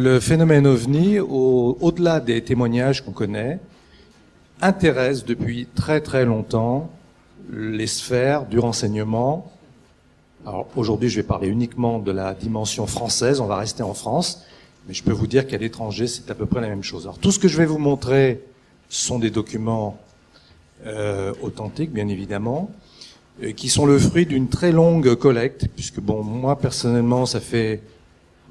Le phénomène OVNI, au-delà des témoignages qu'on connaît, intéresse depuis très très longtemps les sphères du renseignement. Alors aujourd'hui, je vais parler uniquement de la dimension française, on va rester en France, mais je peux vous dire qu'à l'étranger, c'est à peu près la même chose. Alors tout ce que je vais vous montrer sont des documents authentiques, bien évidemment, qui sont le fruit d'une très longue collecte, puisque bon, moi personnellement, ça fait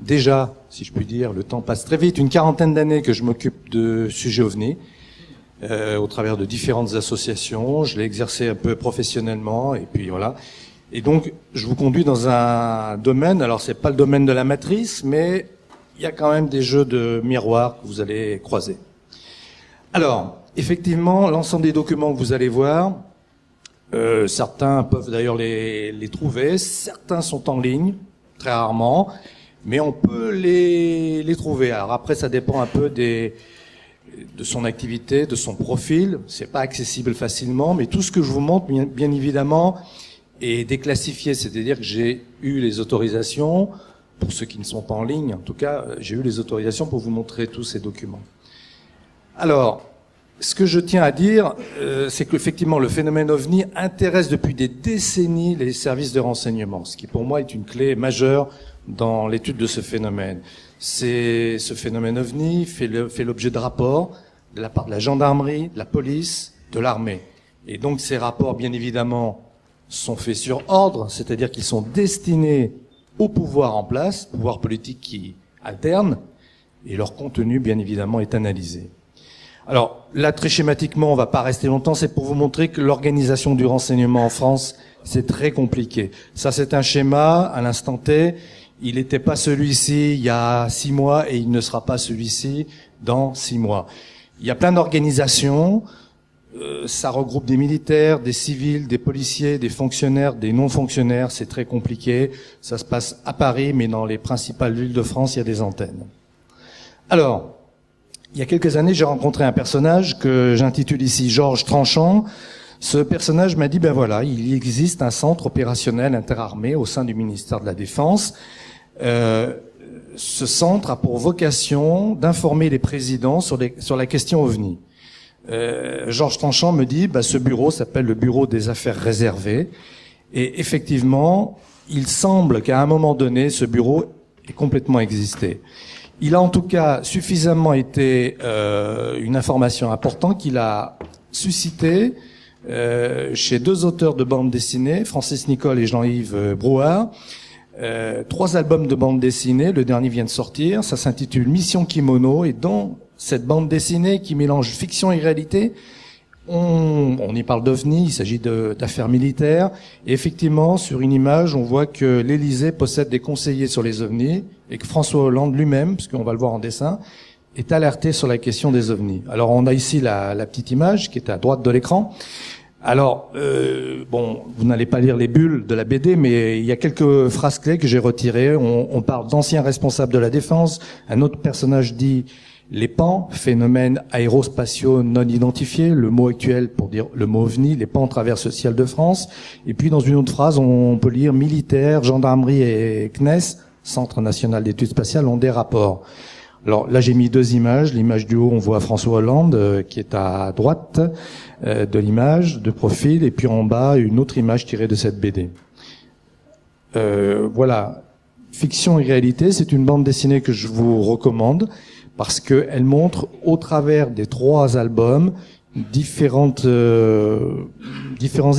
déjà, si je puis dire, le temps passe très vite, une quarantaine d'années que je m'occupe de sujets OVNI, au travers de différentes associations. Je l'ai exercé un peu professionnellement, et puis voilà. Et donc, je vous conduis dans un domaine, alors c'est pas le domaine de la matrice, mais il y a quand même des jeux de miroirs que vous allez croiser. Alors, effectivement, l'ensemble des documents que vous allez voir, certains peuvent d'ailleurs les trouver, certains sont en ligne, très rarement, mais on peut les trouver. Alors après, ça dépend un peu de son activité, de son profil. C'est pas accessible facilement, mais tout ce que je vous montre, bien évidemment, est déclassifié. C'est-à-dire que j'ai eu les autorisations, pour ceux qui ne sont pas en ligne, en tout cas, j'ai eu les autorisations pour vous montrer tous ces documents. Alors, ce que je tiens à dire, c'est qu'effectivement, le phénomène OVNI intéresse depuis des décennies les services de renseignement, ce qui pour moi est une clé majeure dans l'étude de ce phénomène. Ce phénomène OVNI fait l'objet de rapports de la part de la gendarmerie, de la police, de l'armée. Et donc ces rapports, bien évidemment, sont faits sur ordre, c'est-à-dire qu'ils sont destinés au pouvoir en place, pouvoir politique qui alterne, et leur contenu, bien évidemment, est analysé. Alors là, très schématiquement, on va pas rester longtemps, c'est pour vous montrer que l'organisation du renseignement en France, c'est très compliqué. Ça, c'est un schéma à l'instant T. Il n'était pas celui-ci il y a 6 mois et il ne sera pas celui-ci dans 6 mois. Il y a plein d'organisations, ça regroupe des militaires, des civils, des policiers, des fonctionnaires, des non-fonctionnaires, c'est très compliqué. Ça se passe à Paris, mais dans les principales villes de France, il y a des antennes. Alors, il y a quelques années, j'ai rencontré un personnage que j'intitule ici Georges Tranchant. Ce personnage m'a dit, ben voilà, il existe un centre opérationnel interarmé au sein du ministère de la Défense. Ce centre a pour vocation d'informer les présidents sur la question OVNI. Georges Tranchant me dit, ce bureau s'appelle le Bureau des Affaires Réservées. Et effectivement, il semble qu'à un moment donné, ce bureau ait complètement existé. Il a en tout cas suffisamment été une information importante qu'il a suscité chez 2 auteurs de bandes dessinées, Francis Nicole et Jean-Yves Brouard, 3 albums de bandes dessinées, le dernier vient de sortir, ça s'intitule Mission Kimono, et dans cette bande dessinée qui mélange fiction et réalité, on y parle d'OVNI, il s'agit d'affaires militaires, et effectivement, sur une image, on voit que l'Élysée possède des conseillers sur les OVNI, et que François Hollande lui-même, puisqu'on va le voir en dessin, est alerté sur la question des OVNI. Alors on a ici la petite image qui est à droite de l'écran. Alors, bon, vous n'allez pas lire les bulles de la BD, mais il y a quelques phrases clés que j'ai retirées. On parle d'anciens responsables de la défense. Un autre personnage dit les pans, phénomènes aérospatiaux non identifiés, le mot actuel pour dire le mot OVNI, les pans traversent le ciel de France. Et puis dans une autre phrase, on peut lire militaire, gendarmerie et CNES, Centre National d'Études Spatiales, ont des rapports. Alors là, j'ai mis 2 images. L'image du haut, on voit François Hollande qui est à droite de l'image, de profil, et puis en bas, une autre image tirée de cette BD. Voilà, Fiction et réalité, c'est une bande dessinée que je vous recommande parce qu'elle montre, au travers des 3 albums, différents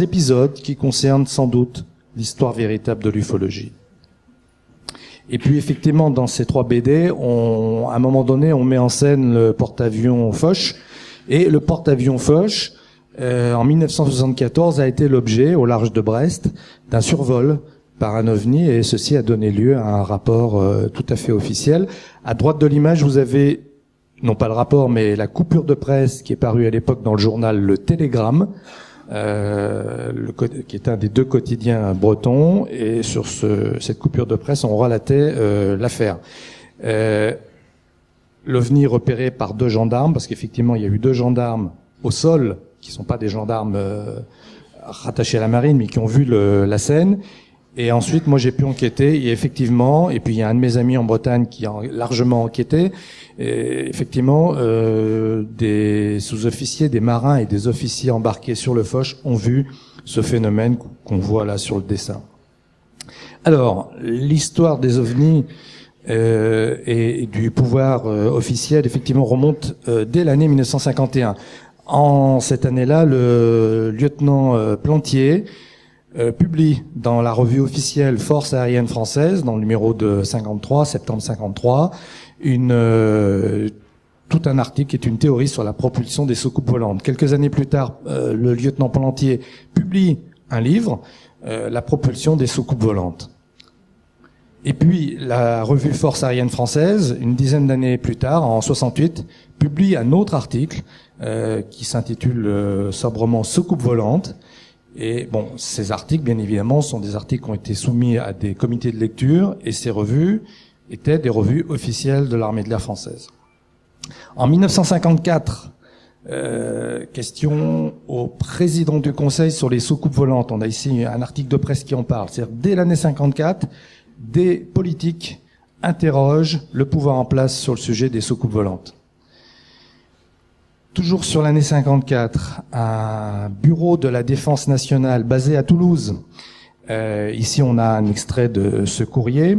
épisodes qui concernent sans doute l'histoire véritable de l'ufologie. Et puis effectivement, dans ces 3 BD, à un moment donné, on met en scène le porte-avions Foch. Et le porte-avions Foch, en 1974, a été l'objet, au large de Brest, d'un survol par un OVNI, et ceci a donné lieu à un rapport tout à fait officiel. À droite de l'image, vous avez, non pas le rapport, mais la coupure de presse qui est parue à l'époque dans le journal Le Télégramme, qui est un des 2 quotidiens bretons, et sur cette coupure de presse, on relatait l'affaire. L'OVNI repéré par 2 gendarmes, parce qu'effectivement, il y a eu 2 gendarmes au sol, qui sont pas des gendarmes rattachés à la marine, mais qui ont vu la scène. Et ensuite, moi, j'ai pu enquêter, et effectivement, et puis il y a un de mes amis en Bretagne qui a largement enquêté, et effectivement, des sous-officiers, des marins et des officiers embarqués sur le Foch ont vu ce phénomène qu'on voit là sur le dessin. Alors, l'histoire des ovnis et du pouvoir officiel, effectivement, remonte dès l'année 1951. En cette année-là, le lieutenant Plantier publie dans la revue officielle Force aérienne française, dans le numéro de 53, septembre 53, tout un article qui est une théorie sur la propulsion des soucoupes volantes. Quelques années plus tard, le lieutenant Plantier publie un livre, La propulsion des soucoupes volantes. Et puis, la revue Force aérienne française, une dizaine d'années plus tard, en 68, publie un autre article qui s'intitule sobrement Soucoupe volante. Et bon, ces articles, bien évidemment, sont des articles qui ont été soumis à des comités de lecture, et ces revues étaient des revues officielles de l'armée de l'air française. En 1954, question au président du Conseil sur les soucoupes volantes. On a ici un article de presse qui en parle. C'est-à-dire, dès l'année 54, des politiques interrogent le pouvoir en place sur le sujet des soucoupes volantes. Toujours sur l'année 54, un bureau de la défense nationale basé à Toulouse. Ici, on a un extrait de ce courrier.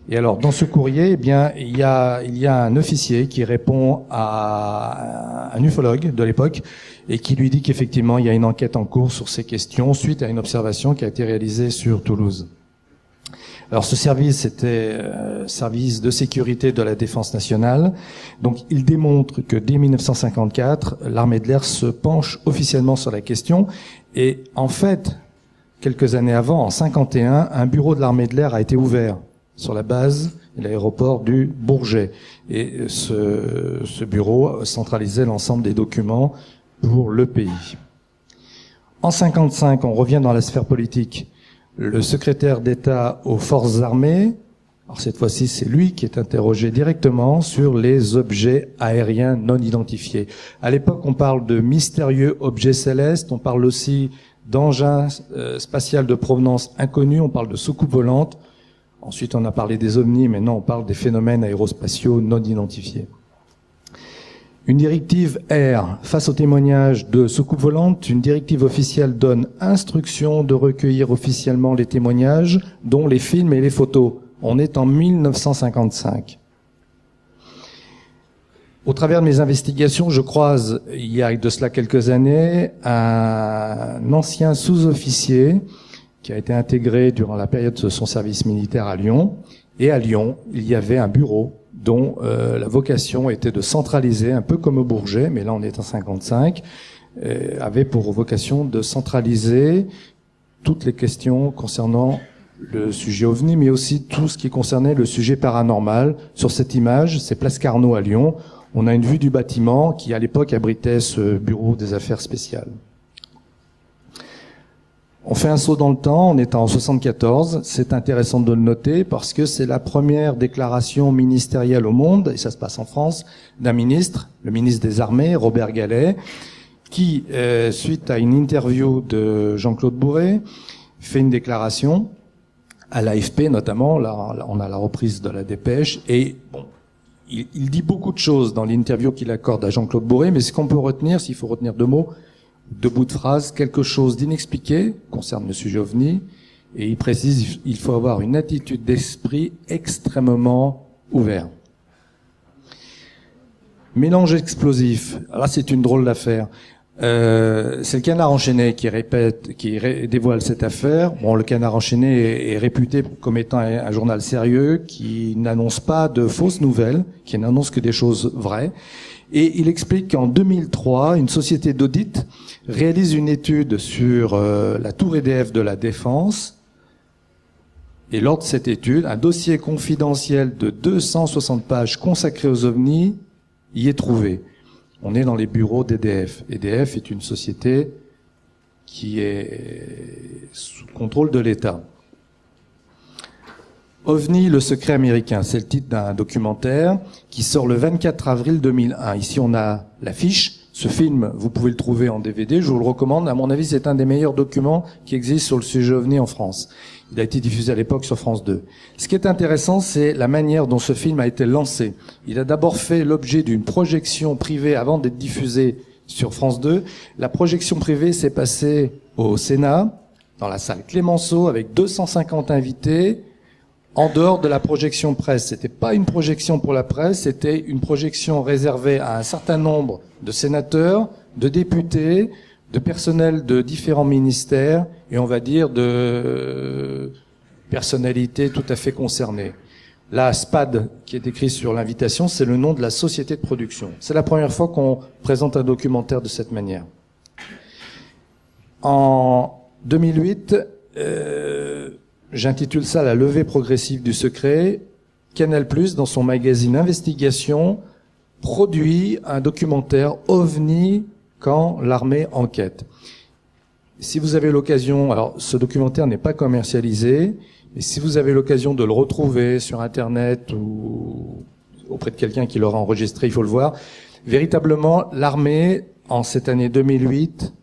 Et alors, dans ce courrier, eh bien, il y a un officier qui répond à un ufologue de l'époque et qui lui dit qu'effectivement, il y a une enquête en cours sur ces questions suite à une observation qui a été réalisée sur Toulouse. Alors ce service, c'était service de sécurité de la défense nationale. Donc il démontre que dès 1954, l'armée de l'air se penche officiellement sur la question. Et en fait, quelques années avant, en 51, un bureau de l'armée de l'air a été ouvert sur la base et l'aéroport du Bourget. Et ce bureau centralisait l'ensemble des documents pour le pays. En 55, on revient dans la sphère politique. Le secrétaire d'État aux forces armées, alors cette fois-ci c'est lui qui est interrogé directement sur les objets aériens non identifiés. À l'époque on parle de mystérieux objets célestes, on parle aussi d'engins spatials de provenance inconnue, on parle de soucoupes volantes. Ensuite on a parlé des ovnis, maintenant on parle des phénomènes aérospatiaux non identifiés. Une directive R, face au témoignage de soucoupes volantes, une directive officielle donne instruction de recueillir officiellement les témoignages, dont les films et les photos. On est en 1955. Au travers de mes investigations, je croise, il y a de cela quelques années, un ancien sous-officier qui a été intégré durant la période de son service militaire à Lyon. Et à Lyon, il y avait un bureau dont la vocation était de centraliser, un peu comme au Bourget, mais là on est en 55, avait pour vocation de centraliser toutes les questions concernant le sujet OVNI, mais aussi tout ce qui concernait le sujet paranormal. Sur cette image, c'est Place Carnot à Lyon, on a une vue du bâtiment qui à l'époque abritait ce bureau des affaires spéciales. On fait un saut dans le temps, on est en 74, c'est intéressant de le noter parce que c'est la première déclaration ministérielle au monde, et ça se passe en France, d'un ministre, le ministre des Armées, Robert Gallet, qui, suite à une interview de Jean-Claude Bourret, fait une déclaration à l'AFP notamment, là on a la reprise de la dépêche, et bon, il dit beaucoup de choses dans l'interview qu'il accorde à Jean-Claude Bourret, mais ce qu'on peut retenir, s'il faut retenir deux mots, deux bouts de phrase, quelque chose d'inexpliqué concerne le sujet OVNI, et il précise il faut avoir une attitude d'esprit extrêmement ouverte. Mélange explosif, là c'est une drôle d'affaire. C'est le Canard enchaîné qui dévoile cette affaire. Bon, le Canard enchaîné est réputé comme étant un journal sérieux qui n'annonce pas de fausses nouvelles, qui n'annonce que des choses vraies. Et il explique qu'en 2003, une société d'audit réalise une étude sur la tour EDF de la Défense. Et lors de cette étude, un dossier confidentiel de 260 pages consacré aux ovnis y est trouvé. On est dans les bureaux d'EDF. EDF est une société qui est sous contrôle de l'État. OVNI, le secret américain, c'est le titre d'un documentaire qui sort le 24 avril 2001. Ici, on a l'affiche Ce film, vous pouvez le trouver en DVD, je vous le recommande. À mon avis, c'est un des meilleurs documents qui existent sur le sujet OVNI en France. Il a été diffusé à l'époque sur France 2. Ce qui est intéressant, c'est la manière dont ce film a été lancé. Il a d'abord fait l'objet d'une projection privée avant d'être diffusé sur France 2. La projection privée s'est passée au Sénat, dans la salle Clémenceau, avec 250 invités, en dehors de la projection presse. C'était pas une projection pour la presse, c'était une projection réservée à un certain nombre de sénateurs, de députés, de personnel de différents ministères et on va dire de personnalités tout à fait concernées. La SPAD, qui est écrit sur l'invitation, c'est le nom de la société de production. C'est la première fois qu'on présente un documentaire de cette manière. En 2008, j'intitule ça La levée progressive du secret. Canal+, dans son magazine Investigation, produit un documentaire OVNI quand l'armée enquête. Si vous avez l'occasion, alors ce documentaire n'est pas commercialisé, mais si vous avez l'occasion de le retrouver sur Internet ou auprès de quelqu'un qui l'aura enregistré, il faut le voir. Véritablement, l'armée, en cette année 2008,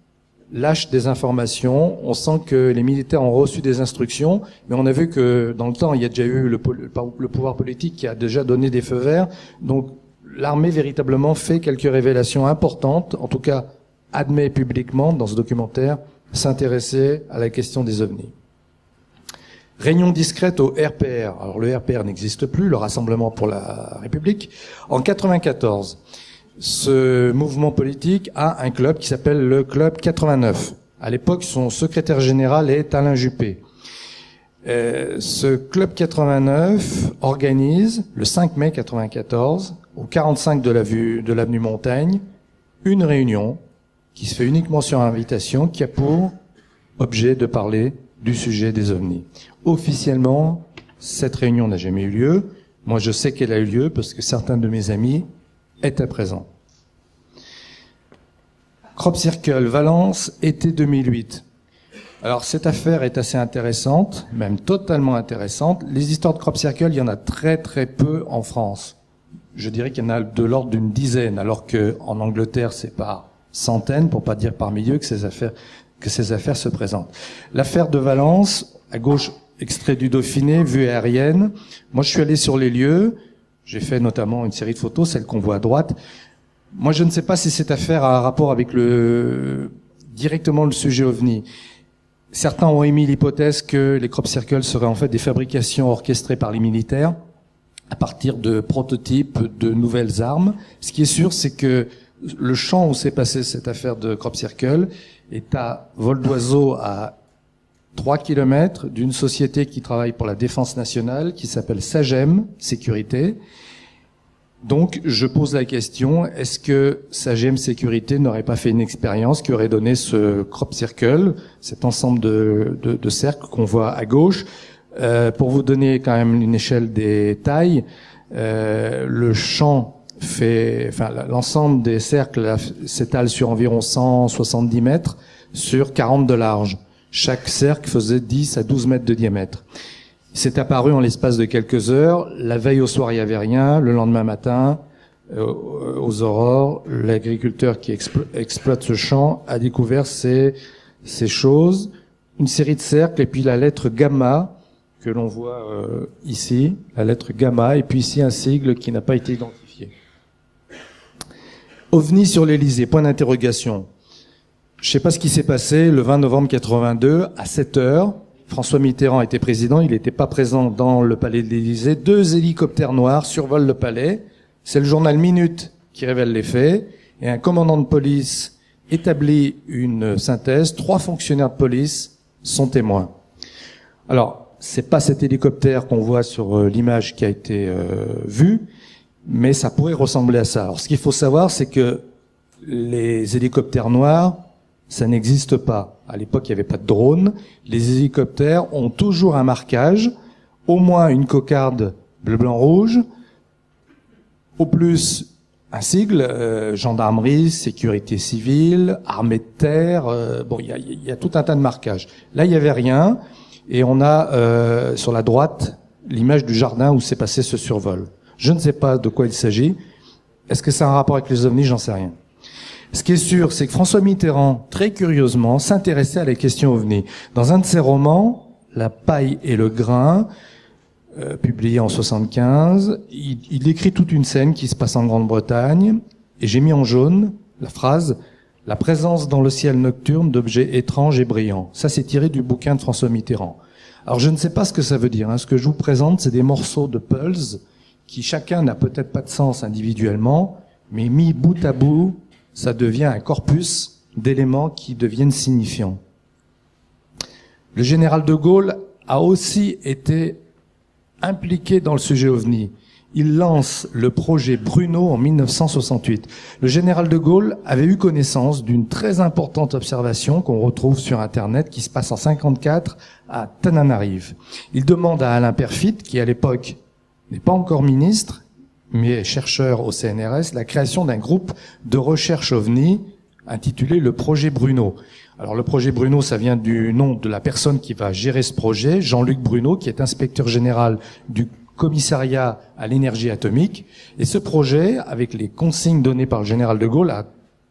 lâche des informations. On sent que les militaires ont reçu des instructions, mais on a vu que dans le temps, il y a déjà eu le pouvoir politique qui a déjà donné des feux verts. Donc, l'armée véritablement fait quelques révélations importantes, en tout cas admet publiquement dans ce documentaire, s'intéresser à la question des ovnis. Réunion discrète au RPR. Alors le RPR n'existe plus, le Rassemblement pour la République. En 94, ce mouvement politique a un club qui s'appelle le Club 89. À l'époque, son secrétaire général est Alain Juppé. Ce Club 89 organise, le 5 mai 94, au 45 de l'avenue Montaigne, une réunion qui se fait uniquement sur invitation, qui a pour objet de parler du sujet des ovnis. Officiellement, cette réunion n'a jamais eu lieu. Moi, je sais qu'elle a eu lieu parce que certains de mes amis étaient présents. Crop Circle, Valence, été 2008. Alors, cette affaire est assez intéressante, même totalement intéressante. Les histoires de Crop Circle, il y en a très très peu en France. Je dirais qu'il y en a de l'ordre d'une dizaine, alors que en Angleterre, c'est par centaines, pour pas dire par milliers, que ces affaires se présentent. L'affaire de Valence, à gauche, extrait du Dauphiné, vue aérienne. Moi, je suis allé sur les lieux. J'ai fait notamment une série de photos, celle qu'on voit à droite. Moi, je ne sais pas si cette affaire a un rapport avec directement le sujet OVNI. Certains ont émis l'hypothèse que les crop circles seraient en fait des fabrications orchestrées par les militaires à partir de prototypes de nouvelles armes. Ce qui est sûr, c'est que le champ où s'est passée cette affaire de crop circle est à vol d'oiseau à 3 kilomètres d'une société qui travaille pour la défense nationale, qui s'appelle Sagem Sécurité. Donc, je pose la question, est-ce que Sagem Sécurité n'aurait pas fait une expérience qui aurait donné ce crop circle, cet ensemble de cercles qu'on voit à gauche? Pour vous donner quand même une échelle des tailles, le champ l'ensemble des cercles s'étale sur environ 170 mètres sur 40 de large. Chaque cercle faisait 10 à 12 mètres de diamètre. C'est apparu en l'espace de quelques heures. La veille au soir, il n'y avait rien. Le lendemain matin, aux aurores, l'agriculteur qui exploite ce champ a découvert ces choses, une série de cercles et puis la lettre gamma que l'on voit ici, la lettre gamma, et puis ici un sigle qui n'a pas été identifié. OVNI sur l'Élysée, point d'interrogation. Je ne sais pas ce qui s'est passé le 20 novembre 82 à 7 heures. François Mitterrand était président, il n'était pas présent dans le palais de l'Élysée. 2 hélicoptères noirs survolent le palais. C'est le journal Minute qui révèle les faits. Et un commandant de police établit une synthèse. 3 fonctionnaires de police sont témoins. Alors, c'est pas cet hélicoptère qu'on voit sur l'image qui a été vue, mais ça pourrait ressembler à ça. Alors, ce qu'il faut savoir, c'est que les hélicoptères noirs, ça n'existe pas. À l'époque, il n'y avait pas de drone. Les hélicoptères ont toujours un marquage, au moins une cocarde bleu, blanc, rouge, au plus un sigle, gendarmerie, sécurité civile, armée de terre, il y a tout un tas de marquages. Là, il n'y avait rien, et on a sur la droite l'image du jardin où s'est passé ce survol. Je ne sais pas de quoi il s'agit. Est-ce que ça a un rapport avec les ovnis? J'en sais rien. Ce qui est sûr, c'est que François Mitterrand, très curieusement, s'intéressait à la question OVNI. Dans un de ses romans, La paille et le grain, publié en 75, il décrit toute une scène qui se passe en Grande-Bretagne, et j'ai mis en jaune la phrase « La présence dans le ciel nocturne d'objets étranges et brillants ». Ça, c'est tiré du bouquin de François Mitterrand. Alors, je ne sais pas ce que ça veut dire. Ce que je vous présente, c'est des morceaux de puzzle qui, chacun, n'a peut-être pas de sens individuellement, mais mis bout à bout, ça devient un corpus d'éléments qui deviennent signifiants. Le général de Gaulle a aussi été impliqué dans le sujet OVNI. Il lance le projet Bruno en 1968. Le général de Gaulle avait eu connaissance d'une très importante observation qu'on retrouve sur Internet qui se passe en 54 à Tananarive. Il demande à Alain Perfit, qui à l'époque n'est pas encore ministre, mais chercheur au CNRS, la création d'un groupe de recherche OVNI intitulé le projet Bruno. Alors le projet Bruno, ça vient du nom de la personne qui va gérer ce projet, Jean-Luc Bruno, qui est inspecteur général du commissariat à l'énergie atomique. Et ce projet, avec les consignes données par le général de Gaulle, a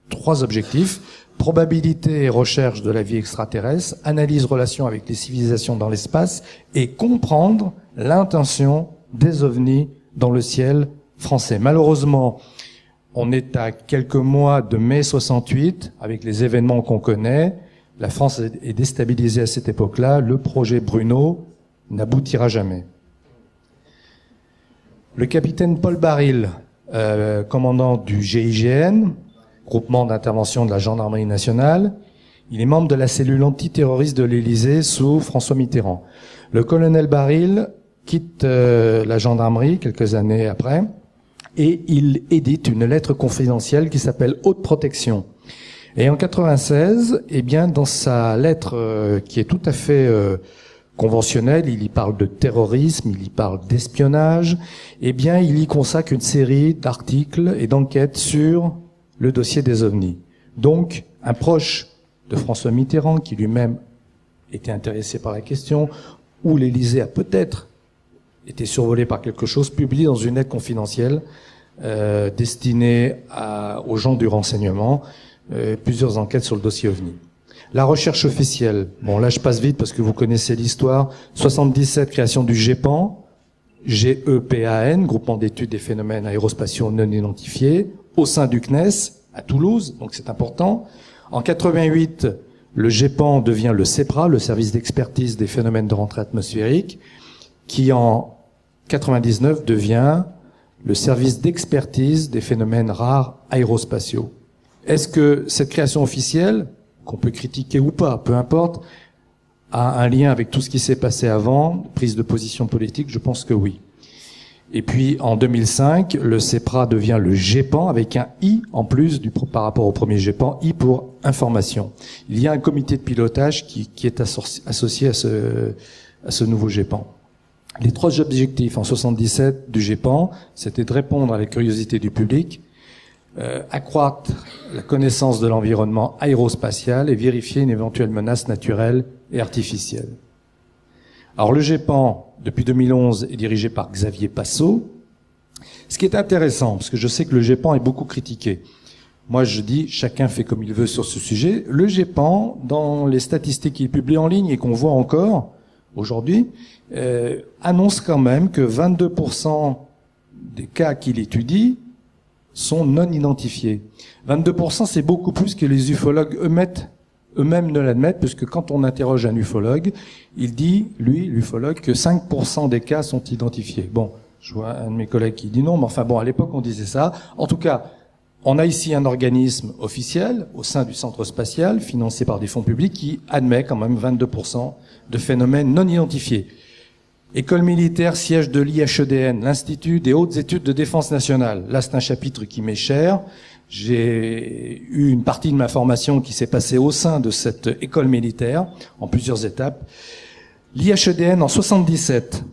3 objectifs. Probabilité et recherche de la vie extraterrestre, analyse relation avec les civilisations dans l'espace et comprendre l'intention des ovnis dans le ciel français. Malheureusement, on est à quelques mois de mai 68, avec les événements qu'on connaît. La France est déstabilisée à cette époque-là. Le projet Bruno n'aboutira jamais. Le capitaine Paul Baril, commandant du GIGN, groupement d'intervention de la gendarmerie nationale, il est membre de la cellule antiterroriste de l'Élysée sous François Mitterrand. Le colonel Baril quitte la gendarmerie quelques années après et il édite une lettre confidentielle qui s'appelle Haute Protection. Et en 96, eh bien, dans sa lettre qui est tout à fait conventionnelle, il y parle de terrorisme, il y parle d'espionnage, eh bien, il y consacre une série d'articles et d'enquêtes sur le dossier des ovnis. Donc, un proche de François Mitterrand, qui lui-même était intéressé par la question, ou l'Élysée a peut-être été survolé par quelque chose, publié dans une lettre confidentielle destinée aux gens du renseignement, plusieurs enquêtes sur le dossier OVNI. La recherche officielle, bon là je passe vite parce que vous connaissez l'histoire, 77, création du GEPAN, GEPAN, groupement d'études des phénomènes aérospatiaux non identifiés, au sein du CNES, à Toulouse, donc c'est important. En 88, le GEPAN devient le CEPRA, le service d'expertise des phénomènes de rentrée atmosphérique, qui en 99 devient le service d'expertise des phénomènes rares aérospatiaux. Est-ce que cette création officielle, qu'on peut critiquer ou pas, peu importe, a un lien avec tout ce qui s'est passé avant, prise de position politique? Je pense que oui. Et puis en 2005, le CEPRA devient le GEPAN avec un I en plus par rapport au premier GEPAN, I pour information. Il y a un comité de pilotage qui est associé à ce nouveau GEPAN. Les 3 objectifs en 77 du GEPAN, c'était de répondre à la curiosité du public, accroître la connaissance de l'environnement aérospatial et vérifier une éventuelle menace naturelle et artificielle. Alors le GEPAN, depuis 2011, est dirigé par Xavier Passot. Ce qui est intéressant, parce que je sais que le GEPAN est beaucoup critiqué. Moi, je dis, chacun fait comme il veut sur ce sujet. Le GEPAN, dans les statistiques qu'il publie en ligne et qu'on voit encore aujourd'hui, annonce quand même que 22% des cas qu'il étudie sont non identifiés. 22%, c'est beaucoup plus que les ufologues eux-mêmes ne l'admettent, puisque quand on interroge un ufologue, il dit, lui, l'ufologue, que 5% des cas sont identifiés. Bon, je vois un de mes collègues qui dit non, mais enfin bon, à l'époque on disait ça. En tout cas, on a ici un organisme officiel au sein du centre spatial, financé par des fonds publics, qui admet quand même 22% de phénomènes non identifiés. École militaire, siège de l'IHEDN, l'Institut des hautes études de défense nationale. Là, c'est un chapitre qui m'est cher. J'ai eu une partie de ma formation qui s'est passée au sein de cette école militaire, en plusieurs étapes. L'IHEDN en 77.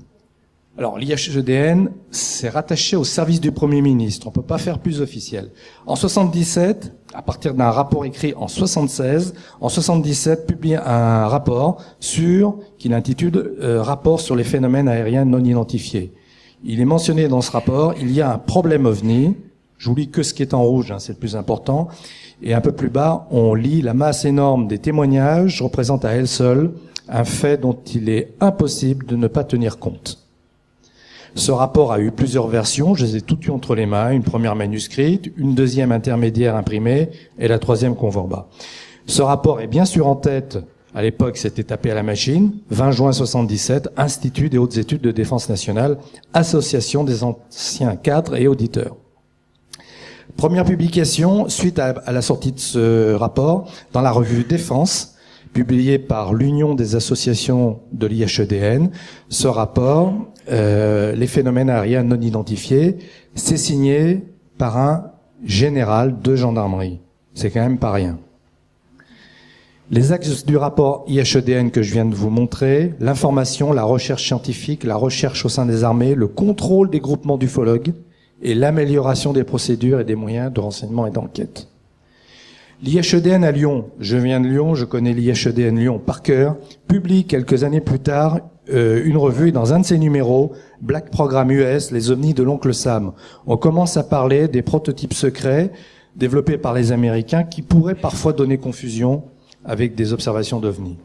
Alors, l'IHEDN, c'est rattaché au service du Premier ministre. On peut pas faire plus officiel. En 77, à partir d'un rapport écrit en 76, en 77, publie un rapport qu'il intitule Rapport sur les phénomènes aériens non identifiés. Il est mentionné dans ce rapport, il y a un problème OVNI. Je vous lis que ce qui est en rouge, c'est le plus important. Et un peu plus bas, on lit: la masse énorme des témoignages représente à elle seule un fait dont il est impossible de ne pas tenir compte. Ce rapport a eu plusieurs versions, je les ai toutes eues entre les mains, une première manuscrite, une deuxième intermédiaire imprimée et la troisième qu'on voit en bas. Ce rapport est bien sûr en tête. À l'époque, c'était tapé à la machine. 20 juin 77, Institut des hautes études de défense nationale, association des anciens cadres et auditeurs. Première publication, suite à la sortie de ce rapport, dans la revue Défense, publiée par l'Union des associations de l'IHEDN. Ce rapport, les phénomènes aériens non identifiés, c'est signé par un général de gendarmerie. C'est quand même pas rien. Les axes du rapport IHEDN que je viens de vous montrer: l'information, la recherche scientifique, la recherche au sein des armées, le contrôle des groupements d'ufologues et l'amélioration des procédures et des moyens de renseignement et d'enquête. L'IHEDN à Lyon, je viens de Lyon, je connais l'IHEDN Lyon par cœur, publie quelques années plus tard une revue, et dans un de ses numéros, Black Program US, les ovnis de l'oncle Sam. On commence à parler des prototypes secrets développés par les Américains qui pourraient parfois donner confusion avec des observations d'ovnis.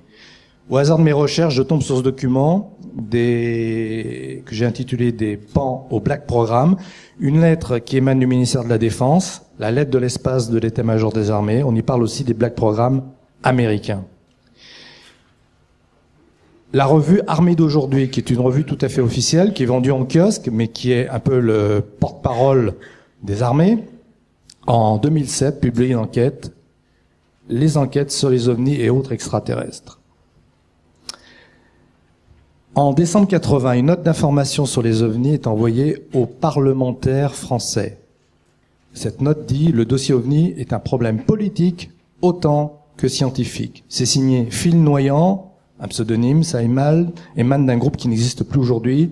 Au hasard de mes recherches, je tombe sur ce document que j'ai intitulé des pans au Black Program, une lettre qui émane du ministère de la Défense, la lettre de l'espace de l'état-major des armées. On y parle aussi des Black Programs américains. La revue Armée d'aujourd'hui, qui est une revue tout à fait officielle, qui est vendue en kiosque, mais qui est un peu le porte-parole des armées, en 2007, publie une enquête, les enquêtes sur les ovnis et autres extraterrestres. En décembre 80, une note d'information sur les ovnis est envoyée aux parlementaires français. Cette note dit: le dossier ovni est un problème politique autant que scientifique. C'est signé Phil Noyant, un pseudonyme, ça émane d'un groupe qui n'existe plus aujourd'hui,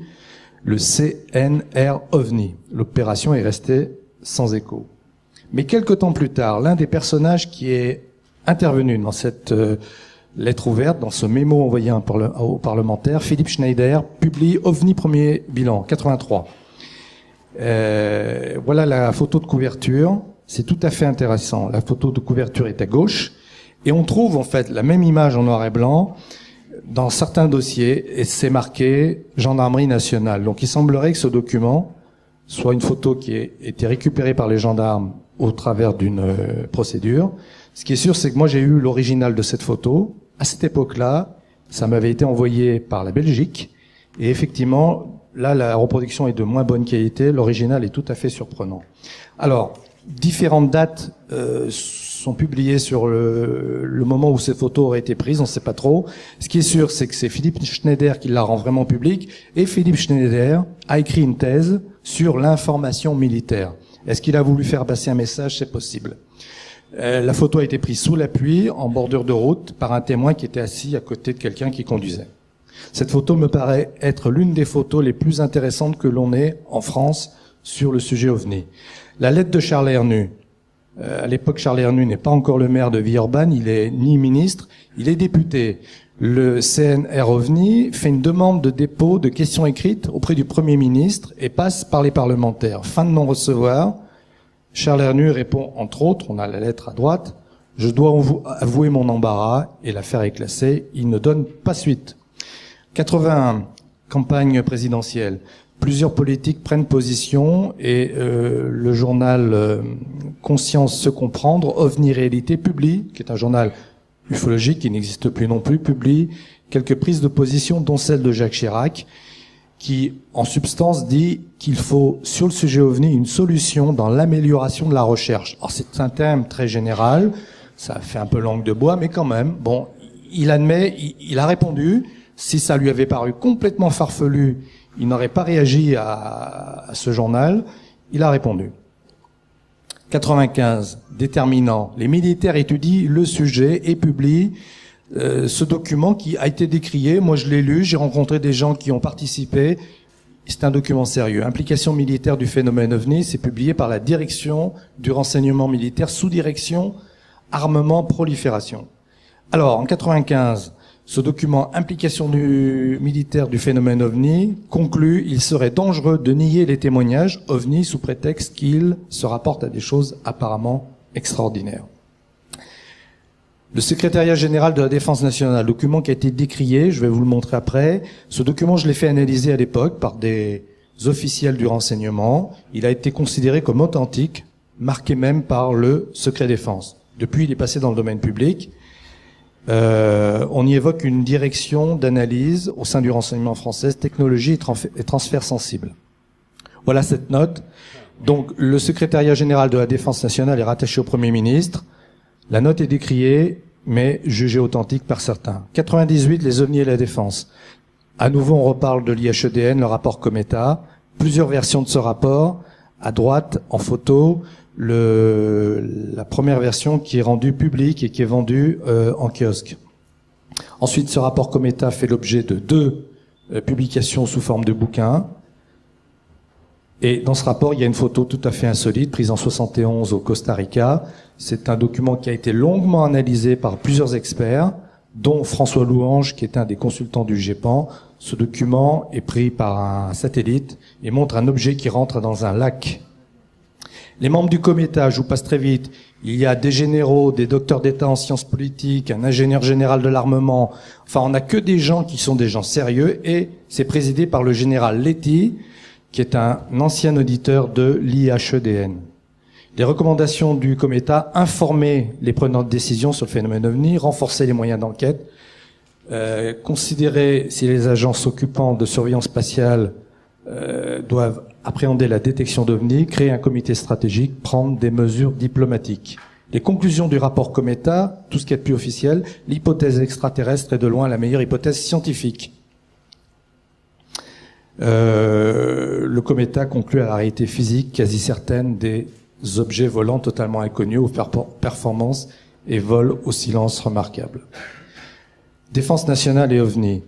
le CNR OVNI. L'opération est restée sans écho. Mais quelque temps plus tard, l'un des personnages qui est intervenu dans cette lettre ouverte, dans ce mémo envoyé aux parlementaires, Philippe Schneider, publie OVNI premier bilan, 83. Voilà la photo de couverture. C'est tout à fait intéressant. La photo de couverture est à gauche. Et on trouve en fait la même image en noir et blanc dans certains dossiers, et c'est marqué Gendarmerie nationale. Donc il semblerait que ce document soit une photo qui ait été récupérée par les gendarmes au travers d'une procédure. Ce qui est sûr, c'est que moi j'ai eu l'original de cette photo. À cette époque-là, ça m'avait été envoyé par la Belgique. Et effectivement, là, la reproduction est de moins bonne qualité. L'original est tout à fait surprenant. Alors, différentes dates sont publiées sur le moment où cette photo aurait été prise. On ne sait pas trop. Ce qui est sûr, c'est que c'est Philippe Schneider qui la rend vraiment publique. Et Philippe Schneider a écrit une thèse sur l'information militaire. Est-ce qu'il a voulu faire passer un message? C'est possible. La photo a été prise sous la pluie, en bordure de route, par un témoin qui était assis à côté de quelqu'un qui conduisait. Cette photo me paraît être l'une des photos les plus intéressantes que l'on ait en France sur le sujet OVNI. La lettre de Charles Hernu. À l'époque, Charles Hernu n'est pas encore le maire de Villeurbanne, il est ni ministre, il est député. Le CNR OVNI fait une demande de dépôt de questions écrites auprès du Premier ministre et passe par les parlementaires. Fin de non-recevoir. Charles Hernu répond, entre autres, on a la lettre à droite, « Je dois avouer mon embarras » et l'affaire est classée. Il ne donne pas suite. 81, campagne présidentielle. Plusieurs politiques prennent position et le journal Conscience se comprendre, OVNI Réalité, publie, qui est un journal ufologique qui n'existe plus non plus, publie quelques prises de position, dont celle de Jacques Chirac, qui, en substance, dit qu'il faut, sur le sujet OVNI, une solution dans l'amélioration de la recherche. Alors, c'est un thème très général, ça fait un peu langue de bois, mais quand même, bon, il admet, il a répondu. Si ça lui avait paru complètement farfelu, il n'aurait pas réagi à ce journal. Il a répondu. 95, déterminant. Les militaires étudient le sujet et publient ce document qui a été décrié. Moi, je l'ai lu, j'ai rencontré des gens qui ont participé. C'est un document sérieux. Implication militaire du phénomène OVNI, c'est publié par la direction du renseignement militaire, sous-direction armement prolifération. Alors, en 95, ce document Implication militaire du phénomène OVNI conclut: il serait dangereux de nier les témoignages OVNI sous prétexte qu'ils se rapportent à des choses apparemment extraordinaires. Le secrétariat général de la Défense nationale, document qui a été décrié, je vais vous le montrer après. Ce document, je l'ai fait analyser à l'époque par des officiels du renseignement. Il a été considéré comme authentique, marqué même par le secret défense. Depuis, il est passé dans le domaine public. On y évoque une direction d'analyse au sein du renseignement français, technologie et transfert sensible. Voilà cette note. Donc, le secrétariat général de la Défense nationale est rattaché au Premier ministre. La note est décriée, mais jugée authentique par certains. 98, les ovnis et la défense. À nouveau, on reparle de l'IHEDN, le rapport Cometa. Plusieurs versions de ce rapport. À droite, en photo, la première version qui est rendue publique et qui est vendue en kiosque. Ensuite, ce rapport Cometa fait l'objet de 2 publications sous forme de bouquins. Et dans ce rapport, il y a une photo tout à fait insolite, prise en 71 au Costa Rica. C'est un document qui a été longuement analysé par plusieurs experts, dont François Louange, qui est un des consultants du GEPAN. Ce document est pris par un satellite et montre un objet qui rentre dans un lac. Les membres du Cometa, je vous passe très vite, il y a des généraux, des docteurs d'État en sciences politiques, un ingénieur général de l'armement. Enfin, on n'a que des gens qui sont des gens sérieux, et c'est présidé par le général Letty, qui est un ancien auditeur de l'IHEDN. Les recommandations du Cometa: informer les prenants de décision sur le phénomène OVNI, renforcer les moyens d'enquête, considérer si les agents s'occupant de surveillance spatiale doivent appréhender la détection d'OVNI, créer un comité stratégique, prendre des mesures diplomatiques. Les conclusions du rapport Cometa, tout ce qui est plus officiel: l'hypothèse extraterrestre est de loin la meilleure hypothèse scientifique. Le Cometa conclut à la réalité physique quasi certaine des objets volants totalement inconnus aux performances et vols au silence remarquable. Défense nationale et OVNI.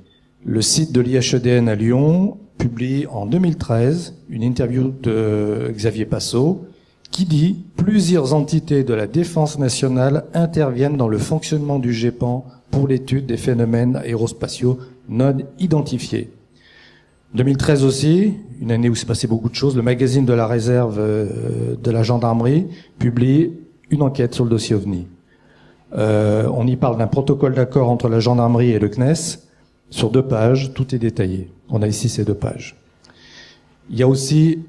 Le site de l'IHEDN à Lyon publie en 2013 une interview de Xavier Passot qui dit: plusieurs entités de la défense nationale interviennent dans le fonctionnement du GEPAN pour l'étude des phénomènes aérospatiaux non identifiés. 2013 aussi, une année où s'est passé beaucoup de choses, le magazine de la réserve de la gendarmerie publie une enquête sur le dossier OVNI. On y parle d'un protocole d'accord entre la gendarmerie et le CNES. Sur 2 pages, tout est détaillé. On a ici ces 2 pages. Il y a aussi,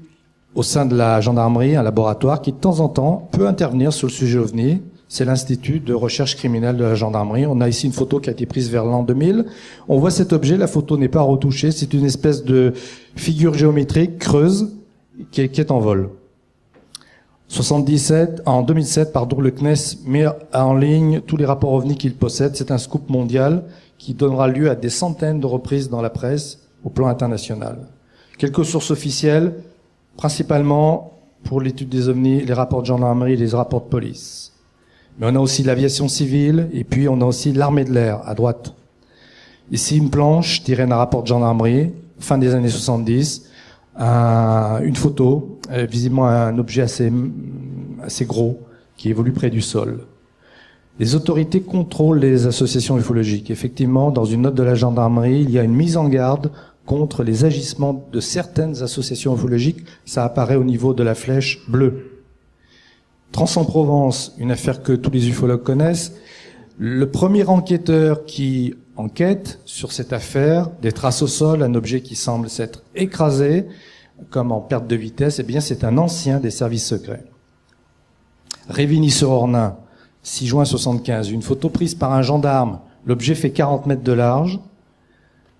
au sein de la gendarmerie, un laboratoire qui, de temps en temps, peut intervenir sur le sujet OVNI. C'est l'Institut de recherche criminelle de la gendarmerie. On a ici une photo qui a été prise vers l'an 2000. On voit cet objet, la photo n'est pas retouchée, c'est une espèce de figure géométrique creuse qui est en vol. En 2007, le CNES met en ligne tous les rapports OVNI qu'il possède. C'est un scoop mondial qui donnera lieu à des centaines de reprises dans la presse au plan international. Quelques sources officielles, principalement pour l'étude des OVNI, les rapports de gendarmerie et les rapports de police. Mais on a aussi l'aviation civile, et puis on a aussi l'armée de l'air, à droite. Ici, une planche tirée d'un rapport de gendarmerie, fin des années 70, une photo, visiblement un objet assez gros, qui évolue près du sol. Les autorités contrôlent les associations ufologiques. Effectivement, dans une note de la gendarmerie, il y a une mise en garde contre les agissements de certaines associations ufologiques. Ça apparaît au niveau de la flèche bleue. Trans-en-Provence, une affaire que tous les ufologues connaissent. Le premier enquêteur qui enquête sur cette affaire, des traces au sol, un objet qui semble s'être écrasé, comme en perte de vitesse, eh bien c'est un ancien des services secrets. Révigny-sur-Ornain, 6 juin 75, une photo prise par un gendarme. L'objet fait 40 mètres de large.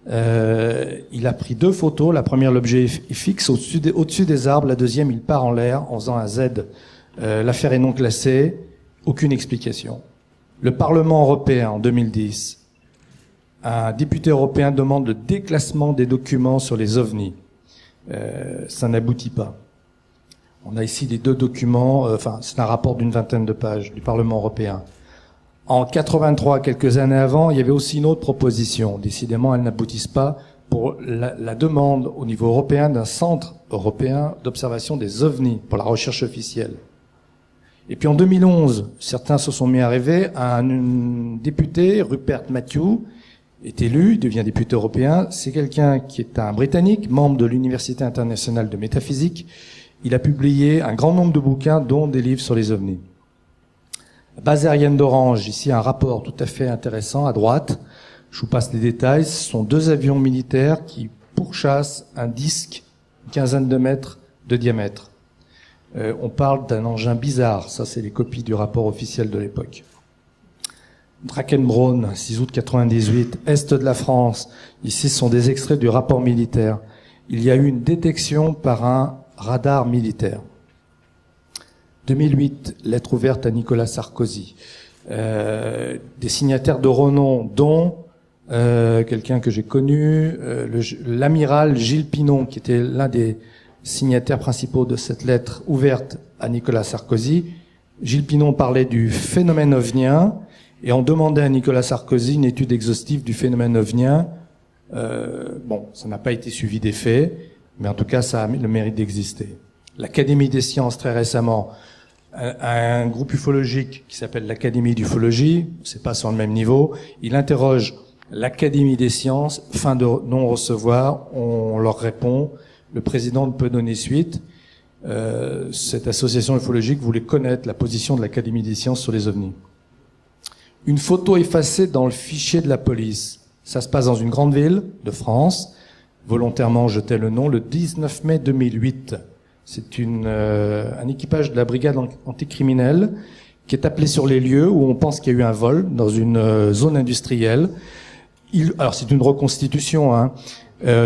Il a pris 2 photos. La première, l'objet est fixe au-dessus des arbres. La deuxième, il part en l'air en faisant un Z. L'affaire est non classée, aucune explication. Le Parlement européen, en 2010, un député européen demande le déclassement des documents sur les OVNI. Ça n'aboutit pas. On a ici les 2 documents, c'est un rapport d'une 20aine de pages du Parlement européen. En 83, quelques années avant, il y avait aussi une autre proposition. Décidément, elles n'aboutissent pas, pour la demande au niveau européen d'un centre européen d'observation des OVNI pour la recherche officielle. Et puis en 2011, certains se sont mis à rêver, un député, Rupert Matthew, est élu, il devient député européen. C'est quelqu'un qui est un Britannique, membre de l'Université internationale de métaphysique. Il a publié un grand nombre de bouquins, dont des livres sur les OVNI. Base aérienne d'Orange, ici un rapport tout à fait intéressant à droite. Je vous passe les détails. Ce sont 2 avions militaires qui pourchassent un disque, une quinzaine de mètres de diamètre. On parle d'un engin bizarre. Ça, c'est les copies du rapport officiel de l'époque. Drakenbraun, 6 août 98, est de la France. Ici, ce sont des extraits du rapport militaire. Il y a eu une détection par un radar militaire. 2008, lettre ouverte à Nicolas Sarkozy. Des signataires de renom, dont quelqu'un que j'ai connu, l'amiral Gilles Pinon, qui était l'un des signataires principaux de cette lettre ouverte à Nicolas Sarkozy. Gilles Pinon parlait du phénomène ovnien, et on demandait à Nicolas Sarkozy une étude exhaustive du phénomène ovnien. Bon, ça n'a pas été suivi des faits, mais en tout cas, ça a le mérite d'exister. L'Académie des sciences, très récemment, un groupe ufologique qui s'appelle l'Académie d'ufologie, c'est pas sur le même niveau, il interroge l'Académie des sciences, fin de non-recevoir, on leur répond, le président ne peut donner suite. Cette association ufologique voulait connaître la position de l'Académie des sciences sur les ovnis. Une photo effacée dans le fichier de la police. Ça se passe dans une grande ville de France. Volontairement, je tais le nom, le 19 mai 2008. C'est un équipage de la brigade anticriminelle qui est appelé sur les lieux où on pense qu'il y a eu un vol dans une zone industrielle. Alors c'est une reconstitution, hein.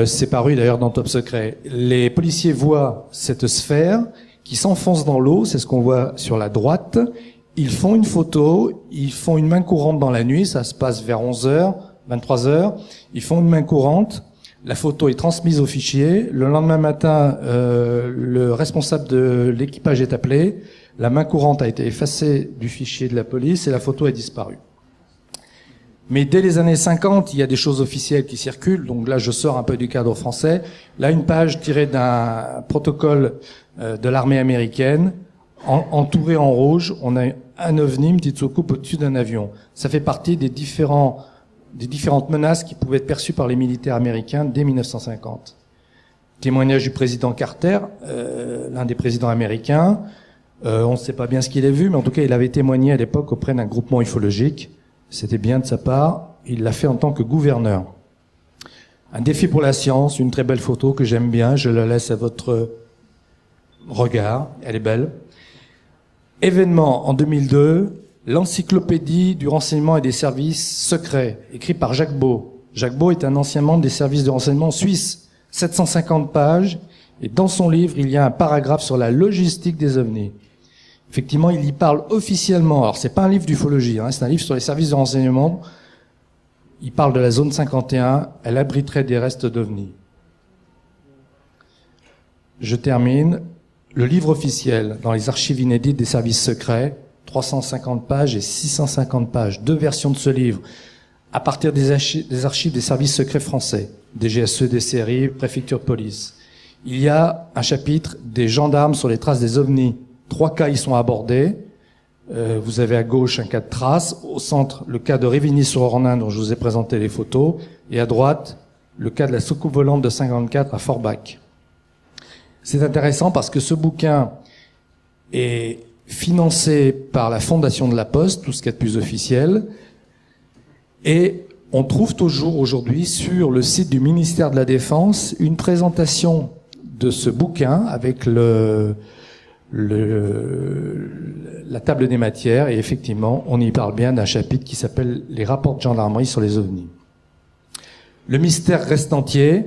C'est paru d'ailleurs dans Top Secret. Les policiers voient cette sphère qui s'enfonce dans l'eau, c'est ce qu'on voit sur la droite. Ils font une photo, ils font une main courante dans la nuit, ça se passe vers 11h, 23h. Ils font une main courante. La photo est transmise au fichier. Le lendemain matin, le responsable de l'équipage est appelé. La main courante a été effacée du fichier de la police et la photo a disparu. Mais dès les années 50, il y a des choses officielles qui circulent. Donc là, je sors un peu du cadre français. Là, une page tirée d'un protocole de l'armée américaine, entouré en rouge. On a un ovni, une petite soucoupe au-dessus d'un avion. Ça fait partie des différentes menaces qui pouvaient être perçues par les militaires américains dès 1950. Témoignage du président Carter, l'un des présidents américains. On ne sait pas bien ce qu'il a vu, mais en tout cas, il avait témoigné à l'époque auprès d'un groupement ufologique. C'était bien de sa part. Il l'a fait en tant que gouverneur. Un défi pour la science, une très belle photo que j'aime bien. Je la laisse à votre regard. Elle est belle. Événement en 2002. L'encyclopédie du renseignement et des services secrets, écrit par Jacques Beau. Jacques Beau est un ancien membre des services de renseignement suisses. 750 pages. Et dans son livre, il y a un paragraphe sur la logistique des ovnis. Effectivement, il y parle officiellement. Alors, c'est pas un livre d'ufologie, hein, c'est un livre sur les services de renseignement. Il parle de la zone 51. Elle abriterait des restes d'ovnis. Je termine. Le livre officiel dans les archives inédites des services secrets, 350 pages et 650 pages. 2 versions de ce livre. À partir des archives des services secrets français. DGSE, DCRI, préfecture de police. Il y a un chapitre des gendarmes sur les traces des ovnis. 3 cas y sont abordés. Vous avez à gauche un cas de trace. Au centre, le cas de Rivigny-sur-Ornain dont je vous ai présenté les photos. Et à droite, le cas de la soucoupe volante de 54 à Forbach. C'est intéressant parce que ce bouquin est financé par la Fondation de la Poste, tout ce qu'il y a de plus officiel. Et on trouve toujours aujourd'hui sur le site du ministère de la Défense une présentation de ce bouquin avec la table des matières, et effectivement, on y parle bien d'un chapitre qui s'appelle « Les rapports de gendarmerie sur les ovnis ». Le mystère reste entier.